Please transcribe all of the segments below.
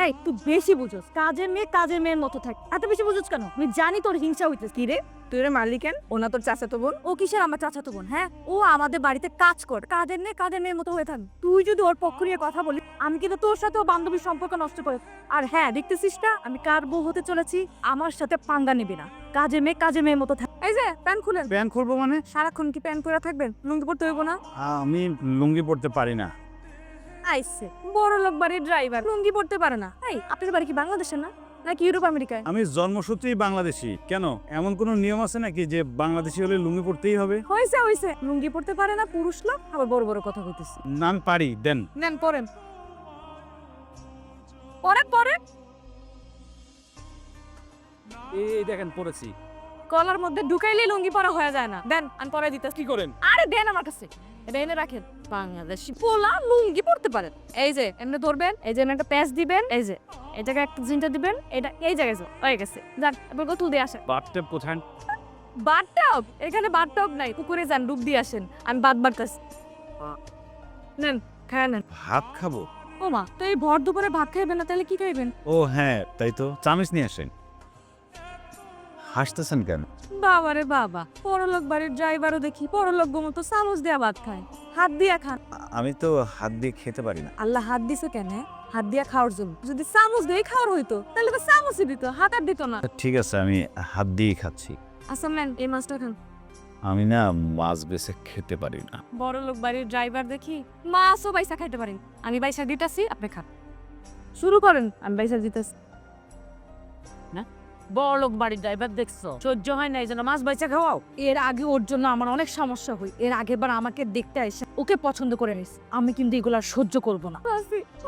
এই তুই বেশি বুঝোস, কাজের মেয়ের মতো থাক। এত বেশি বুঝোস কেন? আমি জানি তোর হিংসা হইতেছে। কি রে, তুই রে মারলি কেন? ওনা তোর চাচাতো বোন। ও কিসের আমার চাচাতো বোন? হ্যাঁ, ও আমাদের বাড়িতে কাজ করে, কাজের মেয়ের মতো হয়ে থাক। তুই যদি ওর পক্ষ নিয়ে কথা বলিস, আমি কিন্তু তোর সাথেও বান্ধবীর সম্পর্ক নষ্ট করে। আর হ্যাঁ, দেখতেছিস না আমি কার বউ হতে চলেছি? আমার সাথে পাঙ্গা নিবি না। কাজের মেয়ের মতো থাক। এই যে প্যান্ট খুলেন। প্যান্ট খুলবো মানে? সারাক্ষণ কি প্যান্ট পরে থাকবেন? লুঙ্গি পরতে হইব না? আমি লুঙ্গি পরতে পারি না। আইসে বড় লোক বাড়ির ড্রাইভার লুঙ্গি পরতে পারে না। এই আপনার বাড়ি কি বাংলাদেশে না নাকি ইউরোপ আমেরিকায়? আমি জন্মসূত্রেই বাংলাদেশি। কেন, এমন কোনো নিয়ম আছে নাকি যে বাংলাদেশি হলে লুঙ্গি পরতেই হবে? হয়েছে লুঙ্গি পরতে পারে না পুরুষ লোক, আবার বড় বড় কথা কইতেছি। না আমি পারি, দেন। নেন পরেন পরেন। এই দেখেন পরেছি। কলার মধ্যে ঢুকাইলে লুঙ্গি পরা হয়ে যায় না। দেন আমি পরে দিতেছি। কি করেন? আরে দেন আমার কাছে, এটা এনে রাখেন। বাংলাদেশি পোলা লুঙ্গি পরতে পারেন। এই যে এমনি ধরবেন, এই যে একটা প্যাচ দিবেন, এই যে এই জায়গায় একটা জিনটা দিবেন, এটা এই জায়গায় হয়ে গেছে। যান এবার গোসল দিয়ে আসেন। বাথটব কোথায়? বাথটব? এখানে বাথটব নাই, পুকুরে যান, ডুব দিয়ে আসেন। আমি বাদ বাড়তেছি। নেন খায় নেন। ভাত খাবো? ও মা, তো এই ভর দুপুরে ভাত খাইবেন না, তাহলে কি খাইবেন? ও হ্যাঁ, তাই তো। চামচ নিয়ে আসেন। হাসতেছেন কেন? বাবা রে বাবা, পরলোক বাড়ির ড্রাইভারও দেখি পরলোক মতো চামচ দেয়া ভাত খায়। হাত দিয়া খান। আমি তো হাত দিয়ে খেতে পারি না। আল্লাহ হাত দিছে কেন? হাত দিয়া খাওয়ার জন্য। যদি চামচ দিয়ে খাওয়ার হইতো তাহলে তো চামচই দিত, হাত আর দিত না। ঠিক আছে, আমি হাত দিয়েই খাচ্ছি। আচ্ছা ম্যান, এই মাছটা খান। আমি না মাছ বেছে খেতে পারি না। বড় লোক বাড়ির ড্রাইভার দেখি মাছও বাইসা খাইতে পারেন। আমি বাইসা দিতাছি, আপনি খান। শুরু করেন, আমি বাইসা দিতাছি। না, বড় লোক বাড়ির ড্রাইভার দেখছো, সহ্য হয় না এই জন্য মাছ বাইসা খাওয়াও। এর আগে ওর জন্য আমার অনেক সমস্যা হয়। এর আগেরবার আমাকে দেখতে এসে ওকে পছন্দ করে নিস। আমি কিন্তু এগুলা সহ্য করব না।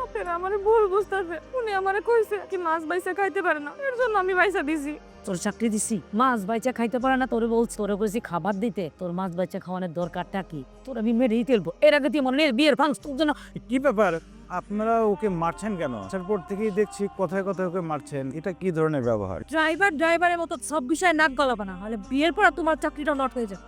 আপনারা আমারে ভুল বুঝতেছে। উনি আমারে কইছে কি মাছ বাইসা খাইতে পারে না, এর জন্য আমি বাইসা দিছি। তোর চাকরি দিছি, মাছ বাইচা খাইতে পারে না তোরে বলছি, তোরে কইছি খাবার দিতে। তোর মাছ বাইচা খাওয়ানোর দরকারটা কি? তোর আমি মেরেই ফেলবো। এর আগে তুই মনে বিয়ের ভাঙস, তোর জন্য। কি ব্যাপার, আপনারা ওকে মারছেন কেন? আসার পর থেকেই দেখছি কথায় কথায় ওকে মারছেন। এটা কি ধরনের ব্যবহার? ড্রাইভারের মতো সব বিষয়ে নাক গলাবা না, হলে বিয়ের পর তোমার চাকরিটা নট হয়ে যাবে।